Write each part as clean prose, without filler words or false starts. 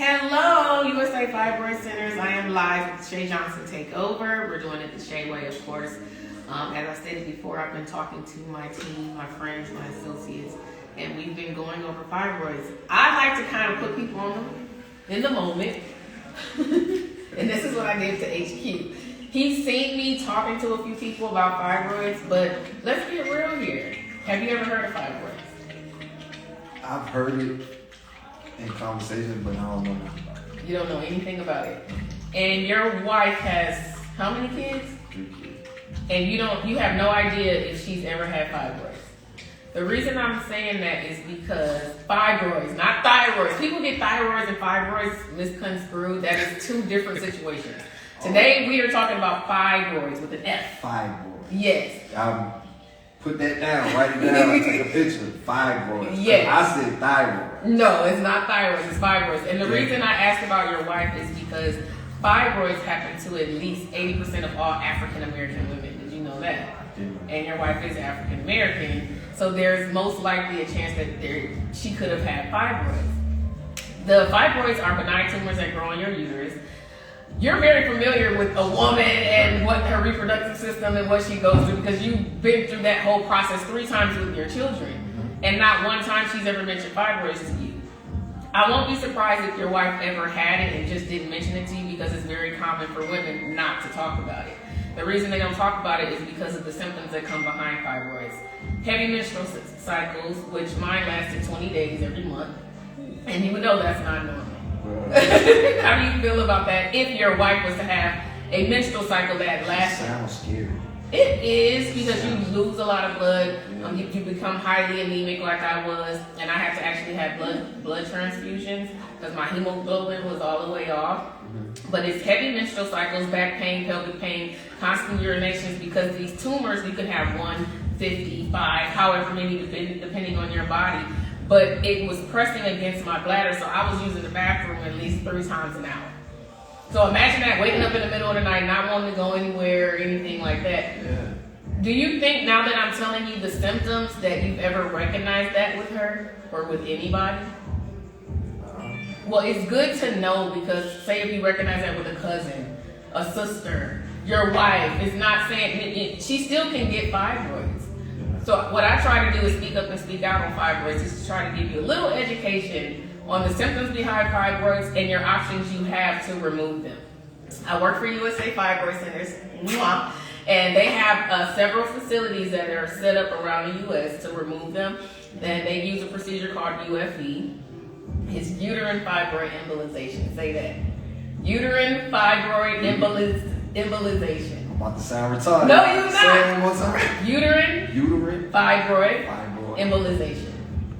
Hello, USA Fibroid Centers. I am live with Shay Johnson Takeover. We're doing it the Shay way, of course. As I stated before, I've been talking to my team, my friends, my associates, and we've been going over fibroids. I like to kind of put people in the moment, and this is what I gave to HQ. He's seen me talking to a few people about fibroids, but let's get real here. Have you ever heard of fibroids? I've heard it in conversation, but I don't know. You don't know anything about it. And your wife has how many kids? 3 kids. And you have no idea if she's ever had fibroids. The reason I'm saying that is because fibroids, not thyroids. People get thyroids and fibroids misconstrued. That is two different situations. Today we are talking about fibroids with an F. Fibroids. Yes. Put that down, write it down, take a picture. Fibroids. Yes. I said thyroid. No, it's not thyroids, it's fibroids. And the reason I asked about your wife is because fibroids happen to at least 80% of all African American women. Did you know that? And your wife is African American, so there's most likely a chance that she could have had fibroids. The fibroids are benign tumors that grow in your uterus. You're very familiar with a woman and what her reproductive system and what she goes through because you've been through that whole process 3 times with your children. And not one time she's ever mentioned fibroids to you. I won't be surprised if your wife ever had it and just didn't mention it to you because it's very common for women not to talk about it. The reason they don't talk about it is because of the symptoms that come behind fibroids. Heavy menstrual cycles, which mine lasted 20 days every month. And you would know that's not normal. How do you feel about that if your wife was to have a menstrual cycle that lasted? Sounds scary. It is because you lose a lot of blood. You become highly anemic like I was, and I had to actually have blood transfusions because my hemoglobin was all the way off. But it's heavy menstrual cycles, back pain, pelvic pain, constant urinations because these tumors, you can have 1, 55, however many depending on your body. But it was pressing against my bladder, so I was using the bathroom at least 3 times an hour. So imagine that, waking up in the middle of the night, not wanting to go anywhere or anything like that. Yeah. Do you think now that I'm telling you the symptoms that you've ever recognized that with her or with anybody? Well, it's good to know because say if you recognize that with a cousin, a sister, your wife, it's not saying, she still can get fibroids. So what I try to do is speak up and speak out on fibroids is to try to give you a little education on the symptoms behind fibroids and your options you have to remove them. I work for USA Fibroid Centers, and they have several facilities that are set up around the U.S. to remove them. And they use a procedure called UFE. It's uterine fibroid embolization. Say that. Uterine fibroid embolization. I'm about to sound retarded. No, you're not. Say it one more time. Uterine fibroid embolization.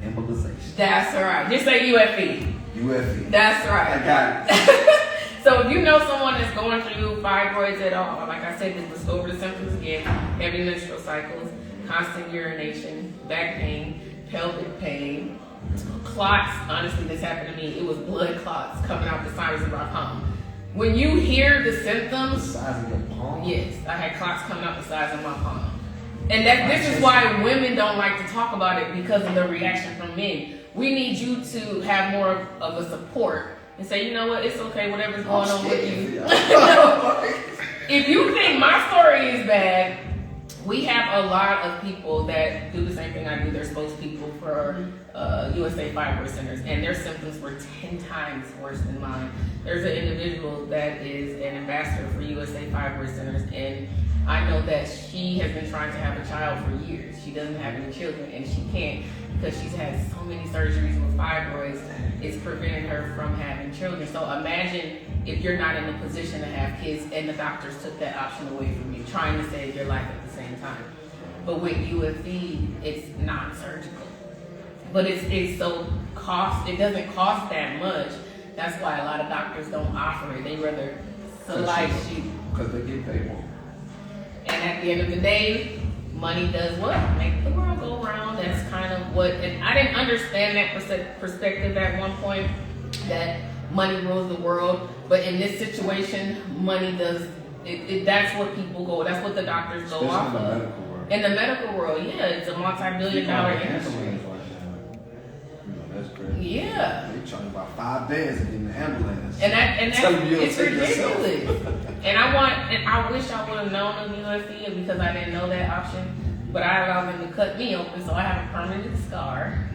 Embolization. That's right. Just say UFE. UFE. That's right. I got it. So if you know someone that's going through fibroids at all, like I said, let's go over the symptoms again. Heavy menstrual cycles, constant urination, back pain, pelvic pain, clots. Honestly, this happened to me. It was blood clots coming out the sides of my palm. When you hear the symptoms, The size of your palm? yes, I had clots coming out the sides of my palm. And this is why women don't like to talk about it because of the reaction from men. We need you to have more of a support and say, you know what, it's okay, whatever's going on with you. If you think my story is bad, we have a lot of people that do the same thing I do. They're spokespeople for USA Fibroid Centers, and their symptoms were 10 times worse than mine. There's an individual that is an ambassador for USA Fibroid Centers, and I know that she has been trying to have a child for years. She doesn't have any children, and she can't because she's had so many surgeries with fibroids. It's preventing her from having children. So imagine if you're not in a position to have kids and the doctors took that option away from you, trying to save your life at the same time. But with UFE, it's non-surgical. But it doesn't cost that much. That's why a lot of doctors don't offer it. They rather slice you. Because they get paid more. And at the end of the day, money does what? Make the world go round. That's kind of what, and I didn't understand that perspective at one point, that money rules the world. But in this situation, money does, that's what people go, that's what the doctors go off of. In the medical world, yeah, it's a multi-billion-dollar industry. That's crazy. Yeah. They charge about $5 to get in the ambulance. And that's Telling you it's to take yourself. ridiculous. And I wish I would have known of USC because I didn't know that option. But I allowed them to cut me open, so I have a permanent scar.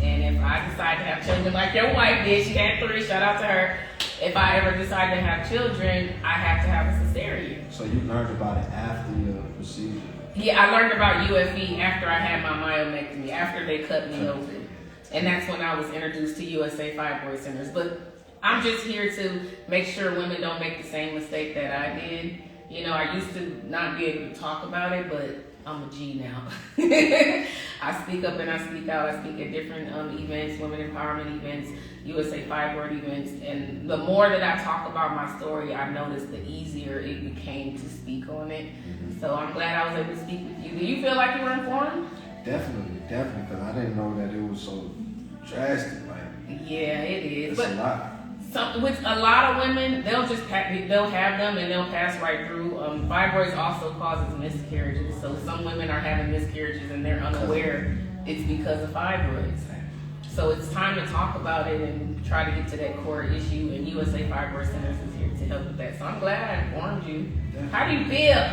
And if I decide to have children like your wife did, she had 3, shout out to her. If I ever decide to have children, I have to have a cesarean. So you learned about it after your procedure? Yeah, I learned about UFE after I had my myomectomy, after they cut me open. And that's when I was introduced to USA Fibroid Centers. But I'm just here to make sure women don't make the same mistake that I did. You know, I used to not be able to talk about it, but I'm a G now. I speak up and I speak out. I speak at different events, women empowerment events, USA Fibroid events. And the more that I talk about my story, I noticed the easier it became to speak on it. So I'm glad I was able to speak with you. Do you feel like you were informed? Definitely, because I didn't know that it was so drastic. Like, Yeah, it is. it's a lot. With a lot of women, they'll have them and they'll pass right through. Fibroids also causes miscarriages, so some women are having miscarriages and they're unaware it's because of fibroids. So it's time to talk about it and try to get to that core issue. And USA Fibroid Centers is here to help with that. So I'm glad I informed you. How do you feel?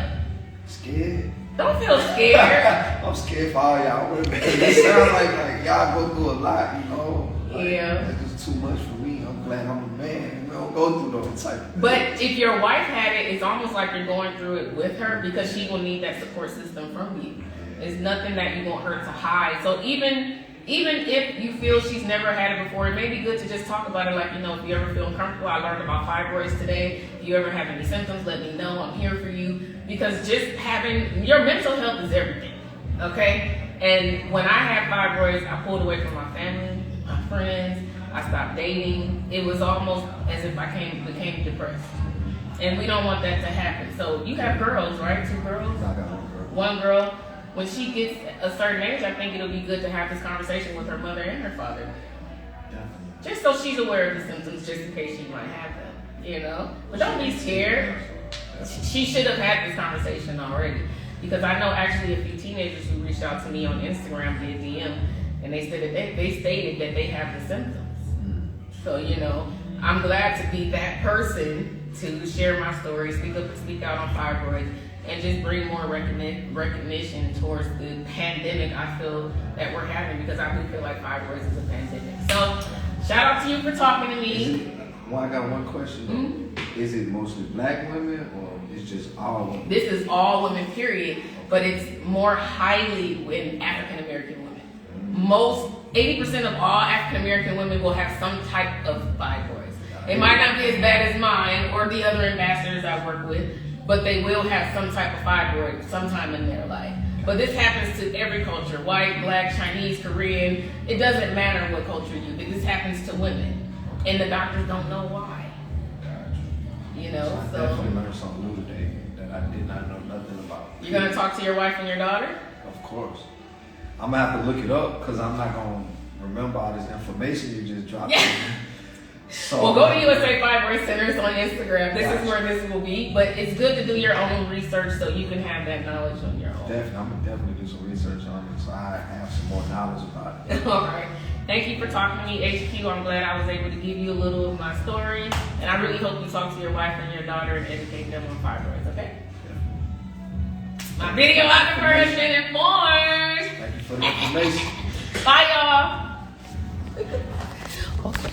Scared? Don't feel scared. I'm scared for all y'all women. It sounds like y'all go through a lot, you know. Like, Yeah. That's just too much for me. I'm glad I'm a man. We don't go through those type of things. But if your wife had it, it's almost like you're going through it with her because she will need that support system from you. It's nothing that you want her to hide. So even if you feel she's never had it before, it may be good to just talk about it. Like, you know, if you ever feel uncomfortable, I learned about fibroids today. If you ever have any symptoms, let me know. I'm here for you. Because just having, your mental health is everything, okay? And when I had fibroids, I pulled away from my family, my friends. I stopped dating. It was almost as if I became depressed. And we don't want that to happen. So you have girls, right? 2 girls? I got 1 girl. 1 girl. When she gets a certain age, I think it'll be good to have this conversation with her mother and her father. Definitely. Just so she's aware of the symptoms, just in case she might have them, you know? But don't be scared. She should have had this conversation already. Because I know actually a few teenagers who reached out to me on Instagram via DM, and they said that they stated that they have the symptoms. So, you know, I'm glad to be that person to share my story, speak up and speak out on fibroids, and just bring more recognition towards the pandemic I feel that we're having, because I do feel like fibroids is a pandemic. So, shout out to you for talking to me. Well, I got one question though. Is it mostly black women or it's just all women? This is all women, period, but it's more highly in African American women. 80% of all African American women will have some type of fibroids. It might not be as bad as mine or the other ambassadors I work with, but they will have some type of fibroid sometime in their life. But this happens to every culture, white, black, Chinese, Korean. It doesn't matter what culture you do. This happens to women. And the doctors don't know why. You know, I definitely learned something new today that I did not know nothing about. You're gonna talk to your wife and your daughter? Of course. I'm gonna have to look it up because I'm not gonna remember all this information you just dropped. Yeah. So, Well, go to USA Fibroid Centers on Instagram. This is where this will be. But it's good to do your own research so you can have that knowledge on your own. Definitely, I'm gonna definitely do some research on it so I have some more knowledge about it. All right. Thank you for talking to me, HQ. I'm glad I was able to give you a little of my story. And I really hope you talk to your wife and your daughter and educate them on fibroids, okay? Definitely. My video entrepreneurs been informed. Thank you for the information. Bye, y'all. Okay.